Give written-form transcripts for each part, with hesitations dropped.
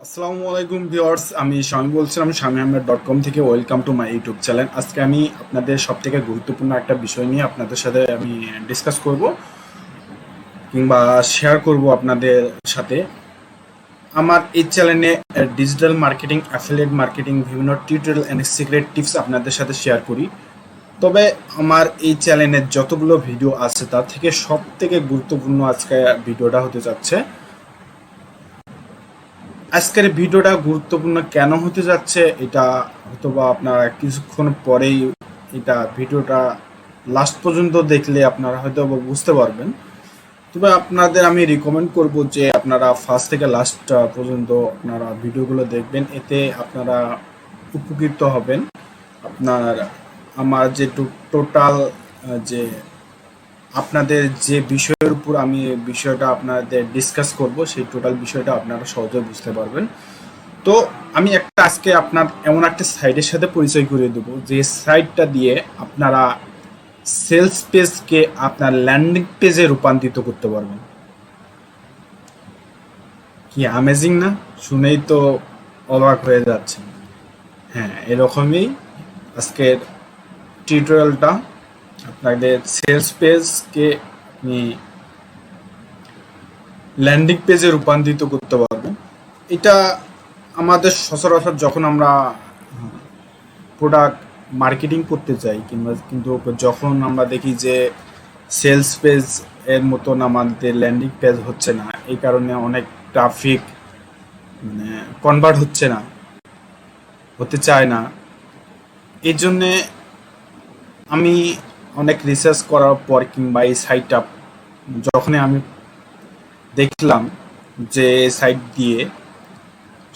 আসসালামু আলাইকুম ভিউয়ার্স, আমি শামীম বলছিলাম samim.com থেকে। Welcome to my YouTube channel. আজকে আমি আপনাদের সবথেকে গুরুত্বপূর্ণ একটা বিষয় নিয়ে আপনাদের সাথে আমি ডিসকাস করব কিংবা শেয়ার করব আপনাদের সাথে। আমার এই চ্যানেলে ডিজিটাল মার্কেটিং, অ্যাফিলিয়েট মার্কেটিং, বিভিন্ন টিউটোরিয়াল অ্যান্ড সিক্রেট টিপস আপনাদের সাথে শেয়ার করি। তবে আমার এই চ্যানেলের যতগুলো ভিডিও আছে তার থেকে সবথেকে গুরুত্বপূর্ণ আজকে ভিডিওটা হতে যাচ্ছে। আজকের ভিডিওটা গুরুত্বপূর্ণ কেন হতে যাচ্ছে এটা হয়তোবা আপনারা কিছুক্ষণ পরেই এটা ভিডিওটা লাস্ট পর্যন্ত দেখলে আপনারা হয়তো বুঝতে পারবেন। তবে আপনাদের আমি রিকমেন্ড করব যে আপনারা ফার্স্ট থেকে লাস্ট পর্যন্ত আপনারা ভিডিওগুলো দেখবেন, এতে আপনারা উপকৃত হবেন। আপনার আমার যে টোটাল যে আপনাদের যে বিষয়ের উপর আমি বিষয়টা আপনাদের ডিসকাস করব সেই টোটাল বিষয়টা আপনারা সহজে বুঝতে পারবেন। তো আমি একটা আজকে আপনার এমন একটা সাইটের সাথে পরিচয় করিয়ে দেবো যে সাইটটা দিয়ে আপনারা সেলস পেজকে আপনার ল্যান্ডিং পেজে রূপান্তরিত করতে পারবেন। কি অ্যামেজিং না? শুনেই তো অবাক হয়ে যাচ্ছে। হ্যাঁ, এরকমই আজকের টিউটোরিয়ালটা। আপনাদের সেলস পেজকে আপনি ল্যান্ডিং পেজে রূপান্তরিত করতে পারবেন। এটা আমাদের সচরাচর যখন আমরা প্রোডাক্ট মার্কেটিং করতে চাই কিন্তু যখন আমরা দেখি যে সেলস পেজ এর মতন আমাদের ল্যান্ডিং পেজ হচ্ছে না, এই কারণে অনেক ট্রাফিক মানে কনভার্ট হচ্ছে না, হতে চায় না। এই জন্যে আমি অনেক রিসার্চ করার পর কিংবা এই সাইটটা যখনই আমি দেখলাম যে সাইট দিয়ে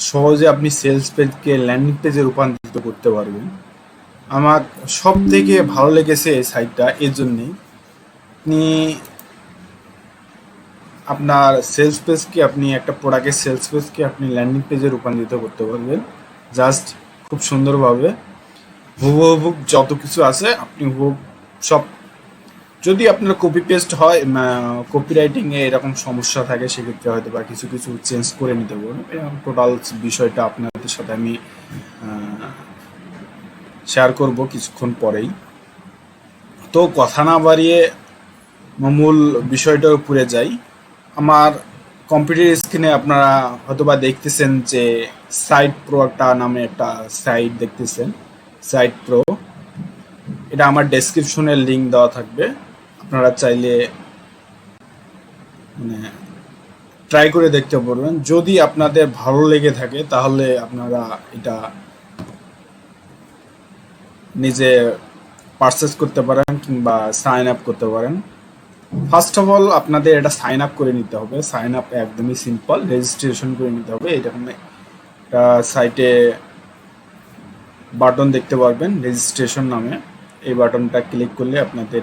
সহজে আপনি সেলস পেজকে ল্যান্ডিং পেজে রূপান্তরিত করতে পারবেন, আমার সব থেকে ভালো লেগেছে এই সাইটটা। এর জন্যেই আপনি আপনার সেলস পেজকে আপনি একটা প্রোডাক্টের সেলস পেজকে আপনি ল্যান্ডিং পেজে রূপান্তরিত করতে পারবেন জাস্ট খুব সুন্দরভাবে। হুবহু যত কিছু আছে আপনি হুবহু সব, যদি আপনার কপি পেস্ট হয়, কপি রাইটিংয়ে এরকম সমস্যা থাকে, সেক্ষেত্রে হয়তো বা কিছু কিছু চেঞ্জ করে নিতে পারবেন। এরকম টোটাল বিষয়টা আপনাদের সাথে আমি শেয়ার করব কিছুক্ষণ পরেই। তো কথা না বাড়িয়ে মূল বিষয়টার উপরে যাই। আমার কম্পিউটার স্ক্রিনে আপনারা হয়তোবা দেখতেছেন যে সাইট প্রো একটা নামে একটা সাইট দেখতেছেন, সাইট প্রো। এটা আমার ডেসক্রিপশনের লিঙ্ক দেওয়া থাকবে, আপনারা চাইলে মানে ট্রাই করে দেখতে পারবেন। যদি আপনাদের ভালো লেগে থাকে তাহলে আপনারা এটা নিজে পারচেস করতে পারেন কিংবা সাইন আপ করতে পারেন। ফার্স্ট অফ অল আপনাদের এটা সাইন আপ করে নিতে হবে। সাইন আপ একদমই সিম্পল, রেজিস্ট্রেশন করে নিতে হবে। এরকম একটা সাইটে বাটন দেখতে পারবেন রেজিস্ট্রেশন নামে। এই বাটনটা ক্লিক করলে আপনাদের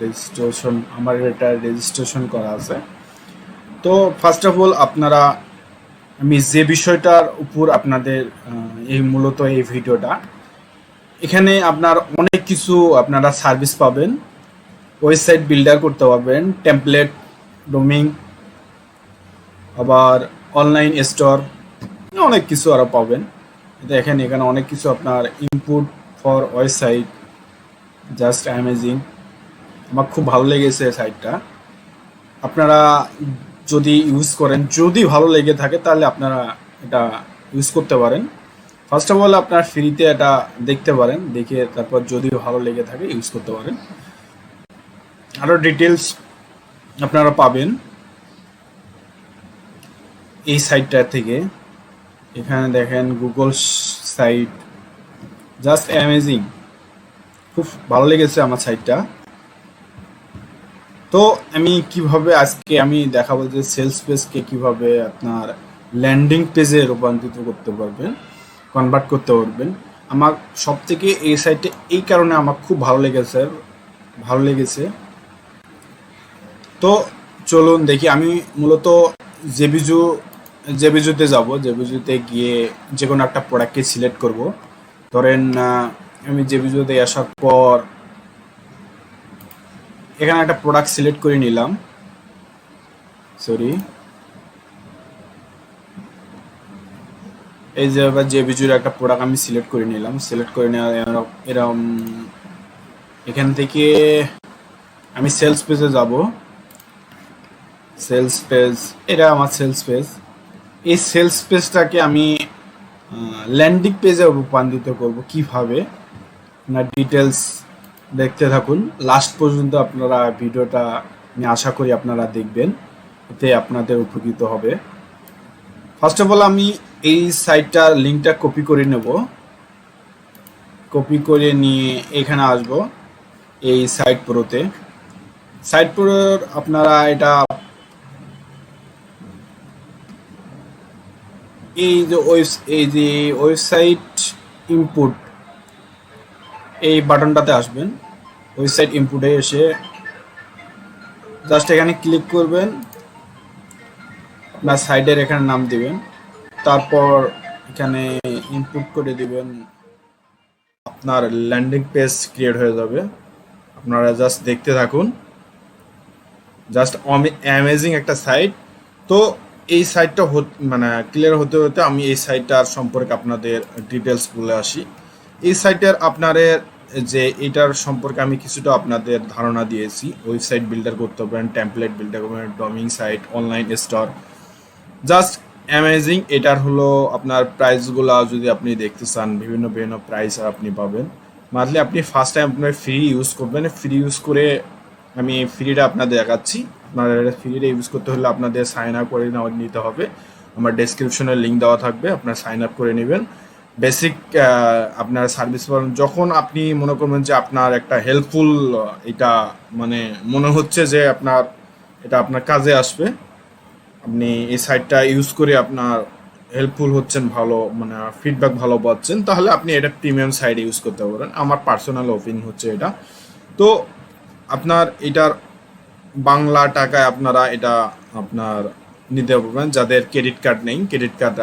রেজিস্ট্রেশন আমার এটা রেজিস্ট্রেশন করা আছে। তো ফার্স্ট অফ অল আপনারা, আমি যে বিষয়টার উপর আপনাদের এই মূলত এই ভিডিওটা, এখানে আপনার অনেক কিছু আপনারা সার্ভিস পাবেন। ওয়েবসাইট বিল্ডার করতে পারবেন, টেমপ্লেট, ডোমিং, আবার অনলাইন স্টোর, অনেক কিছু আরও পাবেন। দেখেন এখানে অনেক কিছু আপনার input for website, just amazing. আমার খুব ভালো লেগেছে সাইটটা। আপনারা যদি ইউজ করেন, যদি ভালো লেগে থাকে তাহলে আপনারা এটা ইউজ করতে পারেন। ফার্স্ট অফ অল আপনার ফ্রিতে এটা দেখতে পারেন, দেখে তারপর যদি ভালো লেগে থাকে ইউজ করতে পারেন। আরও ডিটেলস আপনারা পাবেন এই সাইটটা থেকে। এখানে দেখেন গুগল সাইট, জাস্ট অ্যামেজিং, খুব ভালো লেগেছে আমার সাইটটা। তো আমি কিভাবে আজকে আমি দেখাবো যে সেলস পেজকে কিভাবে আপনার ল্যান্ডিং পেজে রূপান্তরিত করতে পারবেন, কনভার্ট করতে পারবেন। আমার সব থেকে এই সাইটে এই কারণে আমার খুব ভালো লেগেছে। তো চলুন দেখি। আমি মূলত জেবিজুতে যাব। জেবিজুতে গিয়ে যে কোনো একটা প্রোডাক্টকে সিলেক্ট করব। ধরেন আমি জেবিজুতে আসার পর এখানে একটা প্রোডাক্ট সিলেক্ট করে নিলাম। সরি, এই যে এবার যে বিজুর একটা প্রোডাক্ট আমি সিলেক্ট করে নিলাম, সিলেক্ট করে নেওয়া এরকম এখান থেকে আমি সেলস পেজে যাব। সেলস পেজ, এটা আমার সেলস পেজ। এই সেলস পেজটাকে আমি ল্যান্ডিং পেজে রূপান্তরিত করব কিভাবে, আপনার ডিটেলস দেখতে থাকুন লাস্ট পর্যন্ত। আপনারা ভিডিওটা আমি আশা করি আপনারা দেখবেন, এতে আপনাদের উপকৃত হবে। ফার্স্ট অফ অল আমি এই সাইটটার লিঙ্কটা কপি করে নেব। কপি করে নিয়ে এখানে আসব এই সাইট প্রোতে। সাইট প্রোর আপনারা এটা এই যে ওয়েবসাইট ইনপুট এই বাটনটাতে আসবেন। ওয়েবসাইট ইনপুটে এসে জাস্ট এখানে ক্লিক করবেন, আপনার সাইটের এখানে নাম দিবেন, তারপর এখানে ইনপুট করে দিবেন, আপনার ল্যান্ডিং পেজ ক্রিয়েট হয়ে যাবে। আপনারা জাস্ট দেখতে থাকুন, জাস্ট অ্যামেজিং একটা সাইট। তো এই সাইটটা মানে ক্লিয়ার হতে হতে আমি এই সাইটটার সম্পর্কে আপনাদের ডিটেলস বলে আসি। এই সাইটের আপনাদের যে এটার সম্পর্কে আমি কিছুটা আপনাদের ধারণা দিয়েছি। ওয়েবসাইট বিল্ডার করতে পারেন, টেমপ্লেট বিল্ডার করবেন, domain site, online store, just amazing. এটার হলো আপনার প্রাইসগুলো যদি আপনি দেখতে চান, বিভিন্ন বিভিন্ন প্রাইস আপনি পাবেন। মান্থলি আপনি ফার্স্ট টাইম আপনার ফ্রি ইউজ করবেন, ফ্রি ইউজ করে আমি ফ্রিটা আপনাদের দেখাচ্ছি। আপনার ফ্রিটা ইউজ করতে হলে আপনাদের সাইন আপ করে নিতে হবে। আমার ডেসক্রিপশনে লিঙ্ক দেওয়া থাকবে, আপনার সাইন আপ করে নেবেন। বেসিক আপনার সার্ভিস পাবেন। যখন আপনি মনে করবেন যে আপনার একটা হেল্পফুল এটা মানে মনে হচ্ছে যে এটা আপনার কাজে আসবে, আপনি এই সাইটটা ইউজ করে আপনার হেল্পফুল হচ্ছেন, ভালো মানে ফিডব্যাক ভালো পাচ্ছেন, তাহলে আপনি এটা প্রিমিয়াম সাইট ইউজ করতে পারেন। আমার পার্সোনাল ওপিনিয়ন হচ্ছে এটা। তো আপনার এটার বাংলা টাকায় আপনারা এটা আপনার নিতে পারবেন। যাদের ক্রেডিট কার্ড নেই, ক্রেডিট কার্ড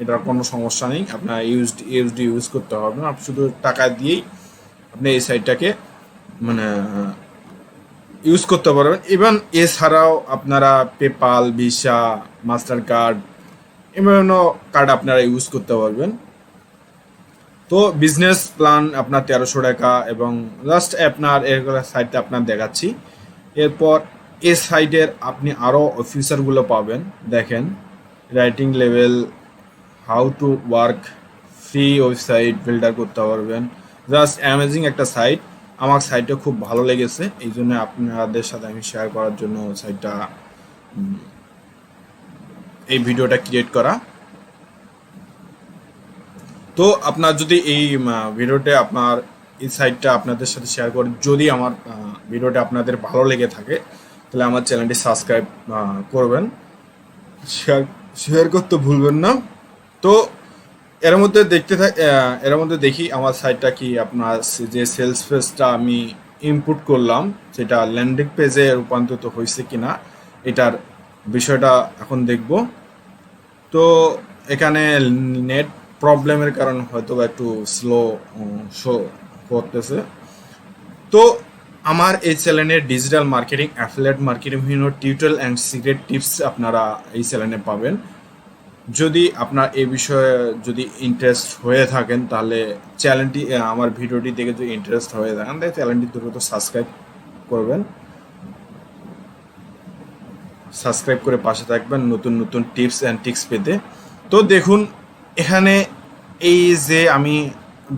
এটার কোনো সমস্যা নেই, আপনার ইউএসডি ইউজ করতে হবে না, আপনি শুধু টাকা দিয়েই আপনি এই সাইটটাকে মানে ইউজ করতে পারবেন। ইভেন এছাড়াও আপনারা পেপাল, ভিসা, মাস্টার কার্ড, বিভিন্ন কার্ড আপনারা ইউজ করতে পারবেন। তো বিজনেস প্ল্যান আপনার 1300 টাকা, এবং জাস্ট আপনার এগুলো সাইটে আপনার দেখাচ্ছি। এরপর এই সাইটের আপনি আরও ফিচারগুলো পাবেন। দেখেন, writing level, how to work, free website builder করতে পারবেন। জাস্ট অ্যামেজিং একটা সাইট। আমার সাইটটা খুব ভালো লেগেছে, এই জন্য আপনাদের সাথে আমি শেয়ার করার জন্য সাইটটা এই ভিডিওটা ক্রিয়েট করা। তো আপনার যদি এই ভিডিওতে আপনার এই সাইটটা আপনাদের সাথে শেয়ার করেন, যদি আমার ভিডিওটা আপনাদের ভালো লেগে থাকে, তাহলে আমার চ্যানেলটি সাবস্ক্রাইব করবেন, শেয়ার করতে ভুলবেন না। তো এর মধ্যে এর মধ্যে দেখি আমার সাইটটা কি আপনার যে সেলস পেজটা আমি ইনপুট করলাম সেটা ল্যান্ডিং পেজে রূপান্তরিত হয়েছে কিনা, এটার বিষয়টা এখন দেখব। তো এখানে নেট প্রবলেমের কারণে হয়তো একটু স্লো শো করতেছে। তো আমার এই চ্যানেলে ডিজিটাল মার্কেটিং, অ্যাফিলিয়েট মার্কেটিং, বিভিন্ন টিউটোরিয়াল অ্যান্ড সিক্রেট টিপস আপনারা এই চ্যানেলে পাবেন। যদি আপনার এই বিষয়ে যদি ইন্টারেস্ট হয়ে থাকেন, তাহলে চ্যানেলটি আমার ভিডিওটি দেখে যদি ইন্টারেস্ট হয়ে থাকেন, তাহলে চ্যানেলটি দ্রুত সাবস্ক্রাইব করবেন। সাবস্ক্রাইব করে পাশে থাকবেন নতুন নতুন টিপস অ্যান্ড ট্রিক্স পেতে। তো দেখুন, এখানে এই যে আমি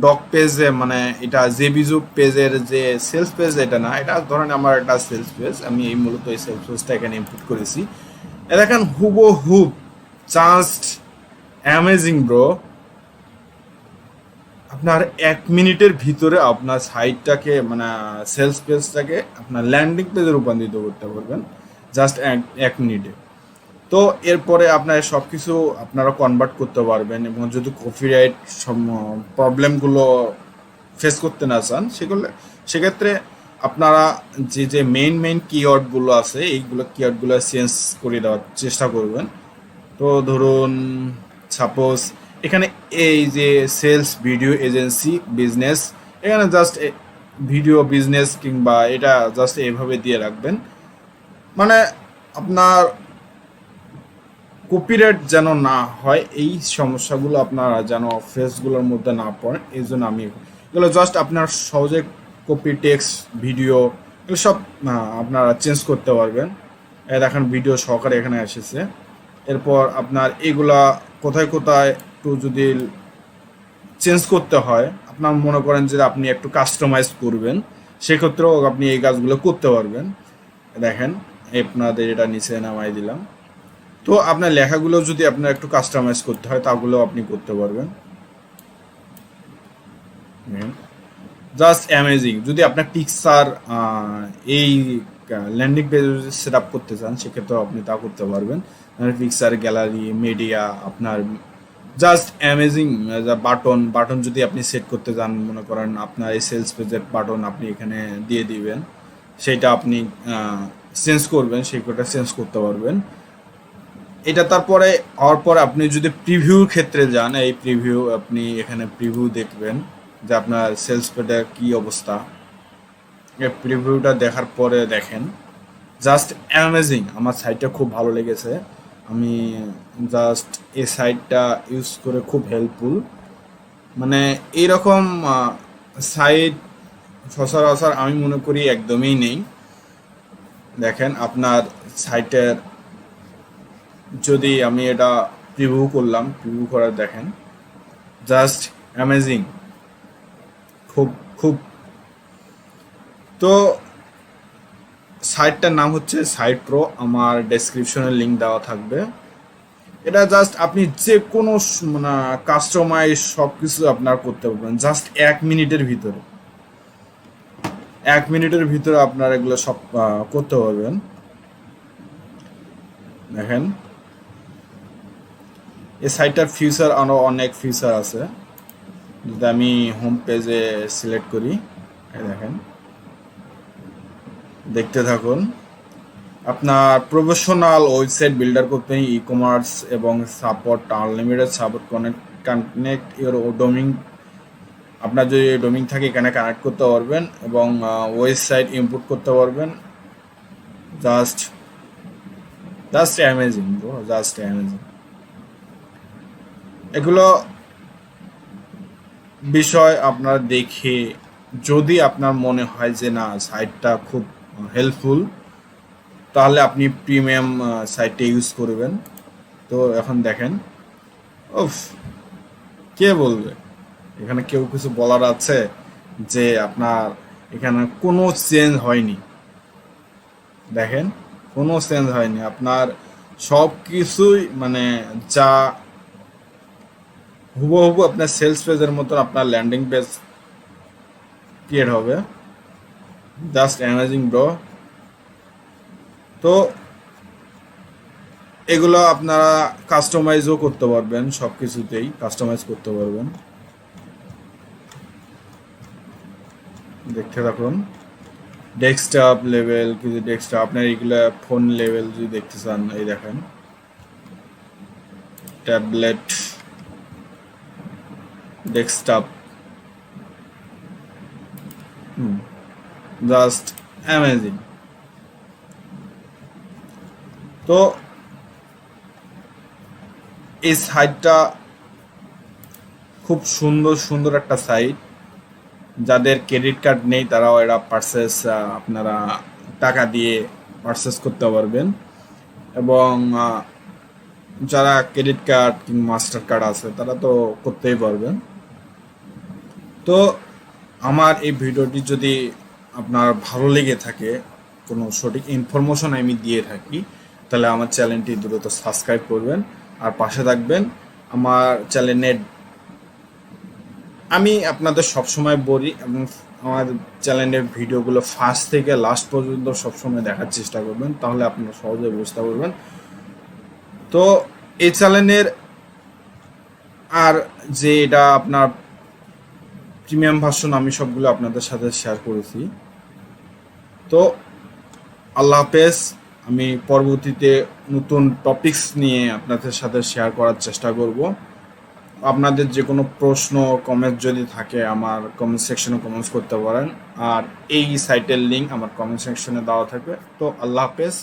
ডক পেজে মানে এটা যে বিজু পেজের যে সেলস পেজ, এটা না, এটা ধরেন আমার একটা সেলস পেজ, আমি এই মূলত এই সেলস পেজটা এখানে ইনপুট করেছি। দেখেন হুবহুব, জাস্ট অ্যামেজিং ব্রো। আপনার 1 মিনিটের ভিতরে আপনার সাইটটাকে মানে সেলস পেজটাকে আপনার ল্যান্ডিং পেজে রূপান্তরিত করতে পারবেন, জাস্ট 1 মিনিটে। তো এরপরে আপনার সব কিছু আপনারা কনভার্ট করতে পারবেন, এবং যদি কপিরাইট প্রবলেমগুলো ফেস করতে না চান, সেক্ষেত্রে আপনারা যে মেইন কিওয়ার্ডগুলো আছে, এইগুলো কিওয়ার্ডগুলো চেঞ্জ করে দেওয়ার চেষ্টা করবেন। তো ধরুন সাপোজ এখানে এই যে সেলস, ভিডিও, এজেন্সি, বিজনেস, এখানে জাস্ট ভিডিও, বিজনেস কিংবা এটা জাস্ট এইভাবে দিয়ে রাখবেন। মানে আপনার কপিরাইট যেন না হয়, এই সমস্যাগুলো আপনারা যেন ফেসগুলোর মধ্যে না পড়েন, এই জন্য আমি এগুলো জাস্ট আপনার সহজে কপি, টেক্সট, ভিডিও এগুলো সব আপনারা চেঞ্জ করতে পারবেন। দেখেন ভিডিও সহকারে এখানে এসেছে। এরপর আপনার এগুলা কোথায় কোথায় একটু যদি চেঞ্জ করতে হয়, আপনার মনে করেন যে আপনি একটু কাস্টমাইজ করবেন, সেক্ষেত্রেও আপনি এই কাজগুলো করতে পারবেন। দেখেন আপনাদের এটা নিচে নামাই দিলাম। তো আপনার লেখাগুলো যদি আপনার একটু কাস্টমাইজ করতে হয়, তাগুলো আপনি করতে পারবেন। Just amazing. যদি আপনার পিকচার এই ল্যান্ডিং পেজ সেট আপ করতে চান, সেক্ষেত্রেও আপনি তা করতে পারবেন। পিকচার, গ্যালারি, মিডিয়া, আপনার জাস্ট অ্যামেজিং। বাটন যদি আপনি সেট করতে চান, মনে করেন আপনার এই সেলস পেজের বাটন আপনি এখানে দিয়ে দিবেন, সেটা আপনি চেঞ্জ করবেন, সেটা চেঞ্জ করতে পারবেন। এটা তারপরে হওয়ার পর আপনি যদি প্রিভিউর ক্ষেত্রে যান, এই প্রিভিউ আপনি এখানে প্রিভিউ দেখবেন যে আপনার সেলস পেজের কী অবস্থা। এই প্রিভিউটা দেখার পরে দেখেন জাস্ট অ্যামেজিং। আমার সাইটটা খুব ভালো লেগেছে। আমি জাস্ট এই সাইটটা ইউজ করে খুব হেল্পফুল। মানে এইরকম সাইট সচরাচর আমি মনে করি একদমই নেই। দেখেন আপনার সাইটের যদি আমি এটা প্রিভিউ করলাম, প্রিভিউ করার দেখেন জাস্ট অ্যামেজিং, খুব খুব। তো সাইটটার নাম হচ্ছে সাইট প্রো, আমার ডেসক্রিপশনে লিঙ্ক দেওয়া থাকবে। এটা জাস্ট আপনি যে কোনো মানে কাস্টমাইজ সব কিছু আপনার করতে পারবেন জাস্ট 1 মিনিটের ভিতরে। 1 মিনিটের ভিতরে আপনার এগুলো সব করতে পারবেন। দেখেন এই সাইটটার ফিচার আরও অনেক ফিচার আছে। যদি আমি হোম পেজে সিলেক্ট করি, দেখেন দেখতে থাকুন। আপনার প্রফেশনাল ওয়েবসাইট বিল্ডার করতে ই কমার্স এবং support, unlimited support, connect your domain. আপনার যদি ডোমিং থাকে এখানে কানেক্ট করতে পারবেন এবং ওয়েবসাইট ইম্পোর্ট করতে পারবেন। Just amazing bro, just amazing. এগুলো বিষয় আপনার দেখে যদি আপনার মনে হয় যে না সাইটটা খুব হেল্পফুল, তাহলে আপনি প্রিমিয়াম সাইটটা ইউজ করবেন। তো এখন দেখেন, ওফ, কে বলবে, এখানে কেউ কিছু বলার আছে যে আপনার এখানে কোনো চেঞ্জ হয়নি। দেখেন কোনো চেঞ্জ হয়নি, আপনার সব কিছুই মানে যা হুবহু আপনার সেলস পেজের মতন আপনার ল্যান্ডিং পেজ ক্রিয়েট হবে। Just amazing bro. তো এগুলো আপনারা কাস্টমাইজও করতে পারবেন, সব কিছুতেই কাস্টমাইজ করতে পারবেন। দেখতে থাকুন। ডেস্কটপ লেভেল, কিছু ডেস্কটপ আপনার এগুলো ফোন লেভেল যদি দেখতে চান, এই দেখেন ট্যাবলেট, ডেস্কটপ, জাস্ট অ্যামেজিং। তো এই সাইটটা খুব সুন্দর একটা সাইট। যাদের ক্রেডিট কার্ড নেই তারাও এটা আপনারা টাকা দিয়ে পারচেস করতে পারবেন, এবং যারা ক্রেডিট কার্ড কিংবা মাস্টার কার্ড আছে তারা তো করতেই পারবেন। তো আমার এই ভিডিওটি যদি আপনার ভালো লেগে থাকে, কোনো সঠিক ইনফরমেশন আমি দিয়ে থাকি, তাহলে আমার চ্যানেলটি দ্রুত সাবস্ক্রাইব করবেন আর পাশে থাকবেন। আমার চ্যানেলের আমি আপনাদের সবসময় বলি, এবং আমার চ্যানেলের ভিডিওগুলো ফার্স্ট থেকে লাস্ট পর্যন্ত সবসময় দেখার চেষ্টা করবেন, তাহলে আপনারা সহজে বুঝতে পারবেন। তো এই চ্যানেলের আর যে এটা আপনার প্রিমিয়াম ভার্সন, আমি সবগুলো আপনাদের সাথে শেয়ার করেছি। তো আল্লাহ হাফেজ। আমি পরবর্তীতে নতুন টপিকস নিয়ে আপনাদের সাথে শেয়ার করার চেষ্টা করব। আপনাদের যে কোনো প্রশ্ন কমেন্ট যদি থাকে আমার কমেন্ট সেকশনে কমেন্টস করতে পারেন, আর এই সাইটের লিঙ্ক আমার কমেন্ট সেকশনে দেওয়া থাকবে। তো আল্লাহ হাফেজ।